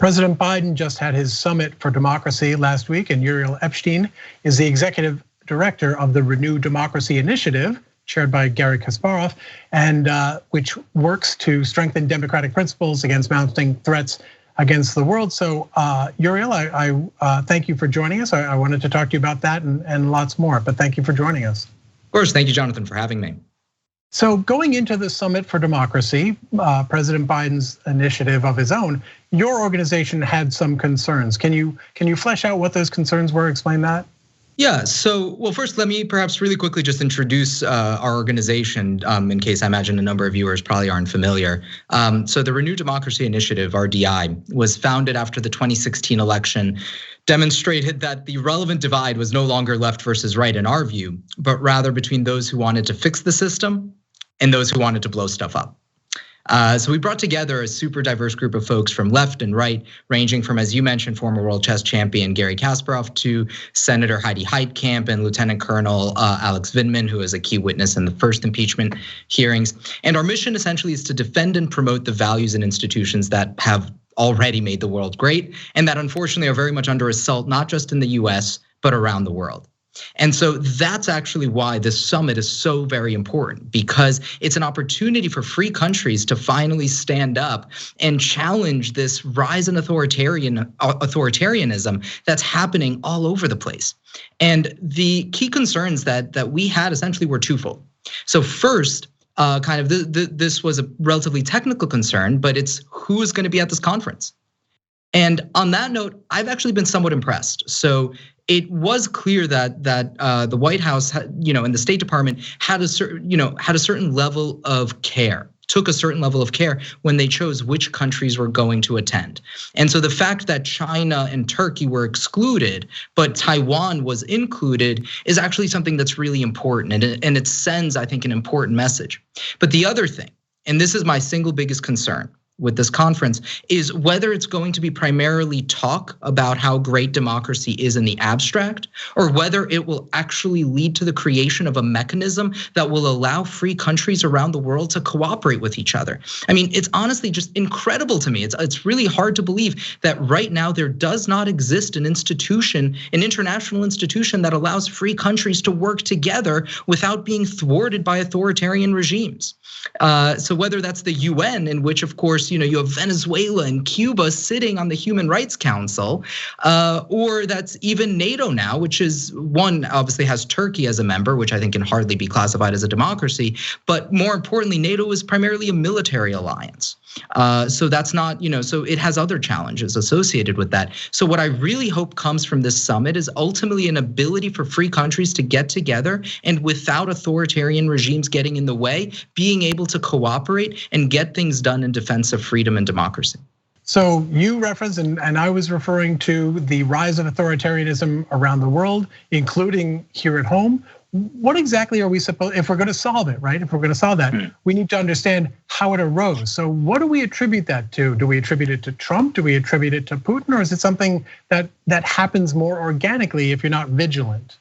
President Biden just had his summit for democracy last week, and Uriel Epshtein is the executive director of the Renew Democracy Initiative, chaired by Garry Kasparov, and which works to strengthen democratic principles against mounting threats against the world. So Uriel, I thank you for joining us. I wanted to talk to you about that and lots more, but thank you for joining us. Of course, thank you, Jonathan, for having me. So going into the Summit for Democracy, President Biden's initiative of his own, your organization had some concerns. Can you flesh out what those concerns were? Explain that. Yeah, so, well, first, let me perhaps really quickly just introduce our organization in case I imagine a number of viewers probably aren't familiar. So the Renew Democracy Initiative, RDI, was founded after the 2016 election, demonstrated that the relevant divide was no longer left versus right in our view, but rather between those who wanted to fix the system and those who wanted to blow stuff up. So we brought together a super diverse group of folks from left and right, ranging from, as you mentioned, former world chess champion Garry Kasparov to Senator Heidi Heitkamp and Lieutenant Colonel Alex Vindman, who is a key witness in the first impeachment hearings. And our mission essentially is to defend and promote the values and institutions that have already made the world great, and that unfortunately are very much under assault, not just in the US, but around the world. And so that's actually why this summit is so very important, because it's an opportunity for free countries to finally stand up and challenge this rise in authoritarianism that's happening all over the place. And the key concerns that we had essentially were twofold. So first, this was a relatively technical concern, but it's who is going to be at this conference. And on that note, I've actually been somewhat impressed. So it was clear that the White House, and the State Department had a certain level of care, took a certain level of care when they chose which countries were going to attend. And so the fact that China and Turkey were excluded, but Taiwan was included, is actually something that's really important, and it sends, I think, an important message. But the other thing, and this is my single biggest concern with this conference, is whether it's going to be primarily talk about how great democracy is in the abstract, or whether it will actually lead to the creation of a mechanism that will allow free countries around the world to cooperate with each other. I mean, it's honestly just incredible to me. It's really hard to believe that right now there does not exist an institution, an international institution that allows free countries to work together without being thwarted by authoritarian regimes. So whether that's the UN, in which of course, you have Venezuela and Cuba sitting on the Human Rights Council, or that's even NATO now, which is one obviously has Turkey as a member, which I think can hardly be classified as a democracy. But more importantly, NATO is primarily a military alliance. So that's not, so it has other challenges associated with that. So what I really hope comes from this summit is ultimately an ability for free countries to get together and, without authoritarian regimes getting in the way, being able to cooperate and get things done in defense of freedom and democracy. So you referenced, and I was referring to the rise of authoritarianism around the world, including here at home. What exactly are we supposed, if we're going to solve it, right? If we're going to solve that, we need to understand how it arose. So what do we attribute that to? Do we attribute it to Trump? Do we attribute it to Putin? Or is it something that happens more organically if you're not vigilant?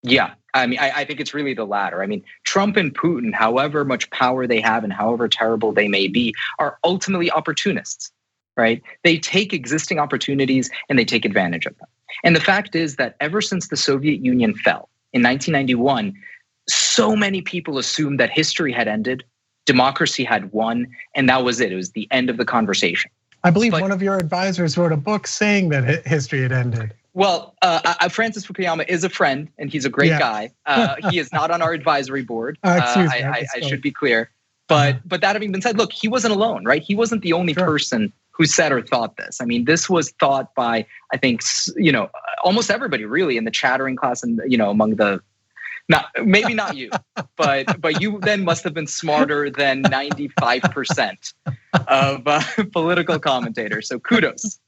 Yeah, I mean, I think it's really the latter. I mean, Trump and Putin, however much power they have and however terrible they may be, are ultimately opportunists, right? They take existing opportunities and they take advantage of them. And the fact is that ever since the Soviet Union fell, in 1991, so many people assumed that history had ended, democracy had won, and that was it. It was the end of the conversation. I believe one of your advisors wrote a book saying that history had ended. Well, Francis Fukuyama is a friend, and he's a great guy. He is not on our advisory board. I should be clear. But that having been said, look, he wasn't alone, right? He wasn't the only person who said or thought this. I mean, this was thought by, I think, almost everybody really in the chattering class and, among the, maybe not you, but you then must have been smarter than 95% of political commentators. So kudos.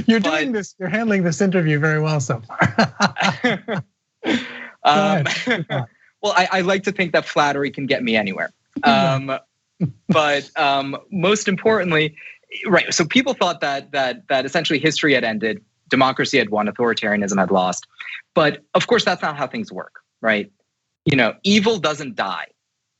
You're handling this interview very well so far. Well, I like to think that flattery can get me anywhere. But most importantly, right. So people thought that essentially history had ended, democracy had won, authoritarianism had lost. But of course, that's not how things work, right? Evil doesn't die.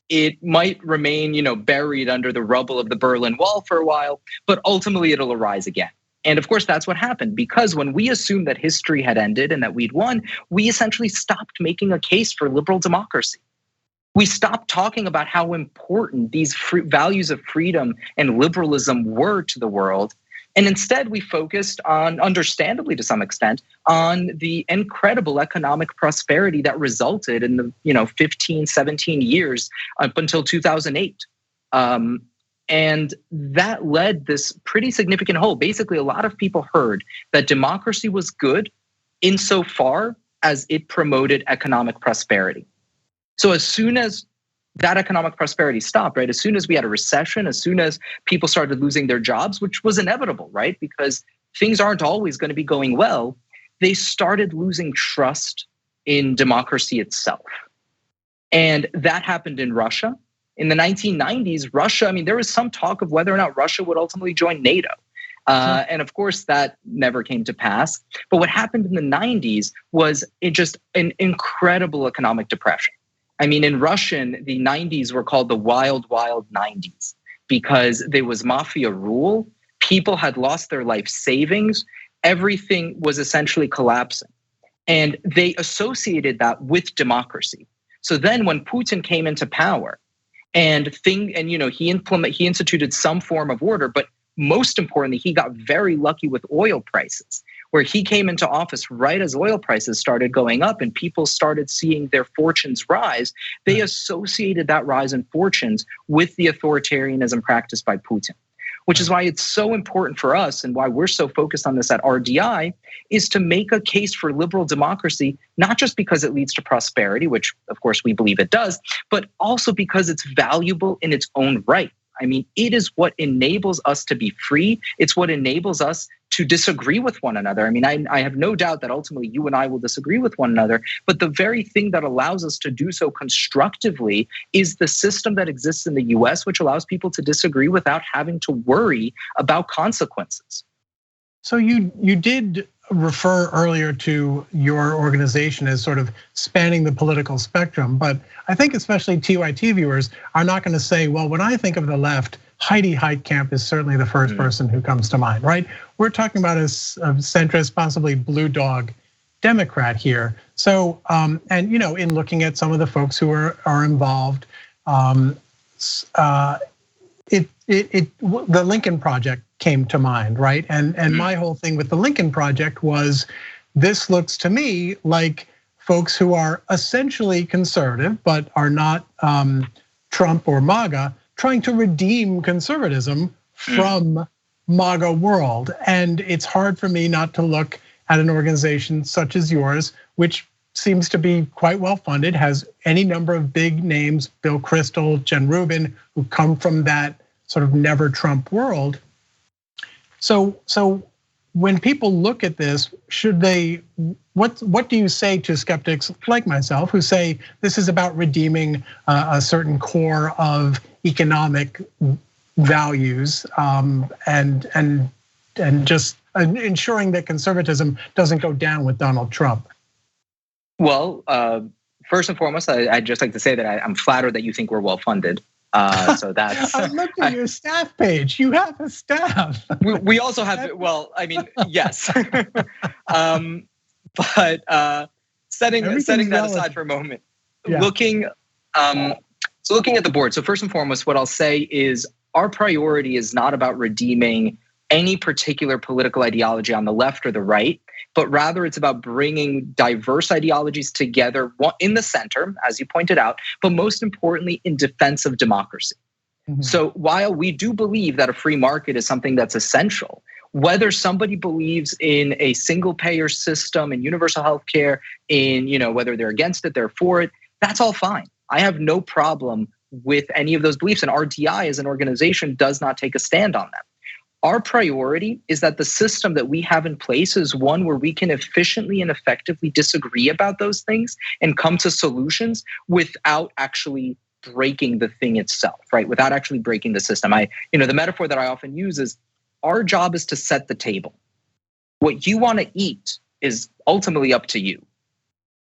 It might remain, buried under the rubble of the Berlin Wall for a while, but ultimately it'll arise again. And of course, that's what happened, because when we assumed that history had ended and that we'd won, we essentially stopped making a case for liberal democracy. We stopped talking about how important these values of freedom and liberalism were to the world. And instead, we focused on, understandably to some extent, on the incredible economic prosperity that resulted in the 15, 17 years up until 2008. And that led this pretty significant hole. Basically, a lot of people heard that democracy was good insofar as it promoted economic prosperity. So as soon as that economic prosperity stopped, right? As soon as we had a recession, as soon as people started losing their jobs, which was inevitable, right? Because things aren't always going to be going well, they started losing trust in democracy itself. And that happened in Russia. In the 1990s, Russia, there was some talk of whether or not Russia would ultimately join NATO. And of course, that never came to pass. But what happened in the 90s was just an incredible economic depression. In Russian, the 90s were called the wild, wild 90s because there was mafia rule. People had lost their life savings. Everything was essentially collapsing. And they associated that with democracy. So then when Putin came into power, he instituted some form of order, but most importantly, he got very lucky with oil prices, where he came into office right as oil prices started going up and people started seeing their fortunes rise. They associated that rise in fortunes with the authoritarianism practiced by Putin, which is why it's so important for us and why we're so focused on this at RDI, is to make a case for liberal democracy, not just because it leads to prosperity, which of course we believe it does, but also because it's valuable in its own right. It is what enables us to be free. It's what enables us to disagree with one another. I have no doubt that ultimately you and I will disagree with one another, but the very thing that allows us to do so constructively is the system that exists in the US, which allows people to disagree without having to worry about consequences. So you did refer earlier to your organization as sort of spanning the political spectrum, but I think especially TYT viewers are not going to say, well, when I think of the left, Heidi Heitkamp is certainly the first person who comes to mind, right? We're talking about a centrist, possibly blue dog Democrat here. So, and in looking at some of the folks who are involved, the Lincoln Project came to mind, right? And my whole thing with the Lincoln Project was, this looks to me like folks who are essentially conservative, but are not Trump or MAGA, trying to redeem conservatism from MAGA world. And it's hard for me not to look at an organization such as yours, which seems to be quite well funded, has any number of big names, Bill Kristol, Jen Rubin, who come from that sort of never Trump world. So when people look at this, what do you say to skeptics like myself who say this is about redeeming a certain core of economic values and just ensuring that conservatism doesn't go down with Donald Trump? Well, first and foremost, I'd just like to say that I'm flattered that you think we're well funded. So that's. I looked at your staff page. You have a staff. We also have. Well, yes. But setting that aside for a moment, looking at the board. So first and foremost, what I'll say is our priority is not about redeeming any particular political ideology on the left or the right, but rather it's about bringing diverse ideologies together in the center, as you pointed out, but most importantly, in defense of democracy. Mm-hmm. So while we do believe that a free market is something that's essential, whether somebody believes in a single payer system and universal health care, whether they're against it, they're for it, that's all fine. I have no problem with any of those beliefs, and RDI as an organization does not take a stand on them. Our priority is that the system that we have in place is one where we can efficiently and effectively disagree about those things and come to solutions without actually breaking the thing itself, right? Without actually breaking the system. The metaphor that I often use is our job is to set the table. What you want to eat is ultimately up to you.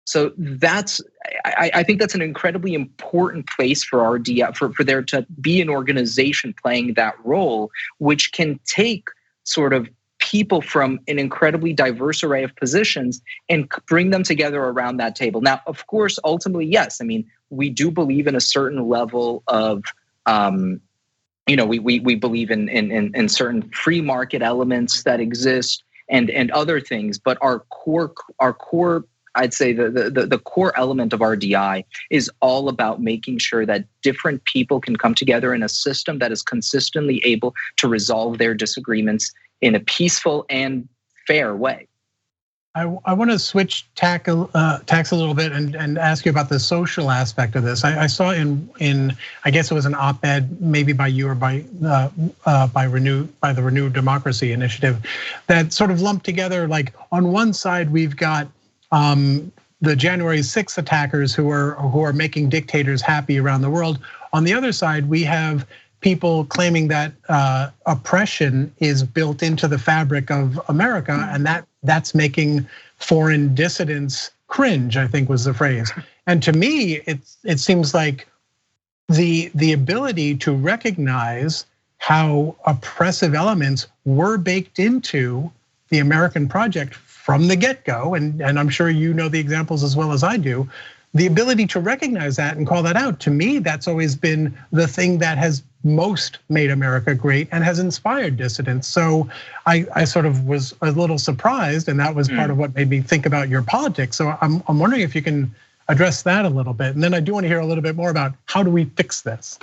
So I think that's an incredibly important place for RDI, for there to be an organization playing that role, which can take sort of people from an incredibly diverse array of positions and bring them together around that table. Now, of course, ultimately, yes, I mean, we do believe in a certain level of, we believe in certain free market elements that exist and other things, but our core, I'd say the core element of RDI is all about making sure that different people can come together in a system that is consistently able to resolve their disagreements in a peaceful and fair way. I want to switch tacks a little bit and ask you about the social aspect of this. I saw in I guess it was an op-ed maybe by you or by the Renew Democracy Initiative that sort of lumped together, like on one side we've got the January 6th attackers who are making dictators happy around the world. On the other side, we have people claiming that oppression is built into the fabric of America, and that's making foreign dissidents cringe, I think was the phrase. And to me, it seems like the ability to recognize how oppressive elements were baked into the American project from the get-go, and I'm sure you know the examples as well as I do, the ability to recognize that and call that out, to me, that's always been the thing that has most made America great and has inspired dissidents. So I sort of was a little surprised, and that was part of what made me think about your politics. So I'm wondering if you can address that a little bit. And then I do want to hear a little bit more about how do we fix this?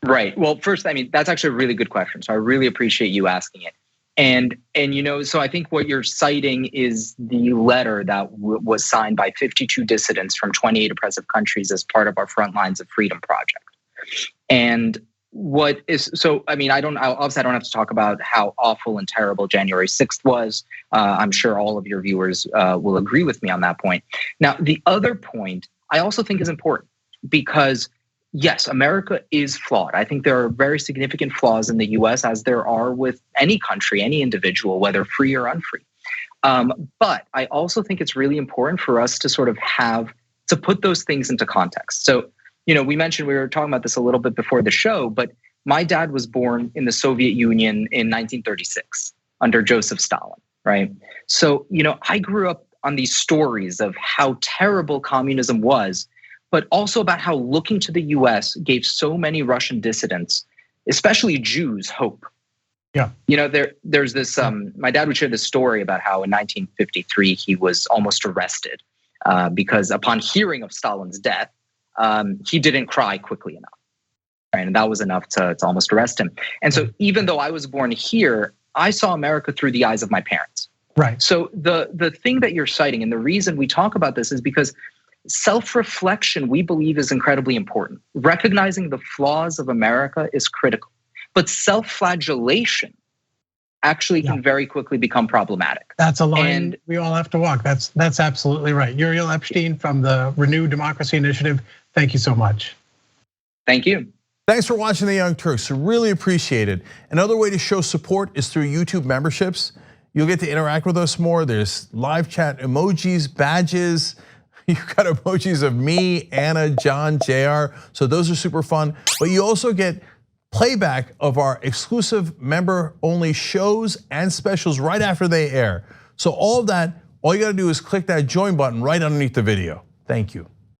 Right, well, first, I mean, that's actually a really good question. So I really appreciate you asking it. And so I think what you're citing is the letter that was signed by 52 dissidents from 28 oppressive countries as part of our Front Lines of Freedom project. And what is, so, I mean, obviously I don't have to talk about how awful and terrible January 6th was. I'm sure all of your viewers will agree with me on that point. Now, the other point I also think is important because yes, America is flawed. I think there are very significant flaws in the US as there are with any country, any individual, whether free or unfree. But I also think it's really important for us to sort of to put those things into context. So, we were talking about this a little bit before the show, but my dad was born in the Soviet Union in 1936 under Joseph Stalin, right? So, I grew up on these stories of how terrible communism was, but also about how looking to the US gave so many Russian dissidents, especially Jews, hope. Yeah. There's this, my dad would share this story about how in 1953, he was almost arrested because upon hearing of Stalin's death, he didn't cry quickly enough. Right? And that was enough to almost arrest him. And so even though I was born here, I saw America through the eyes of my parents. Right. So the thing that you're citing, and the reason we talk about this is because self-reflection, we believe, is incredibly important. Recognizing the flaws of America is critical, but self-flagellation actually can very quickly become problematic. That's a line we all have to walk. That's absolutely right. Uriel Epshtein from the Renew Democracy Initiative, thank you so much. Thank you. Thanks for watching The Young Turks. Really appreciate it. Another way to show support is through YouTube memberships. You'll get to interact with us more. There's live chat emojis, badges. You've got emojis of me, Anna, John, JR. So those are super fun. But you also get playback of our exclusive member-only shows and specials right after they air. So all of that, all you gotta do is click that join button right underneath the video. Thank you.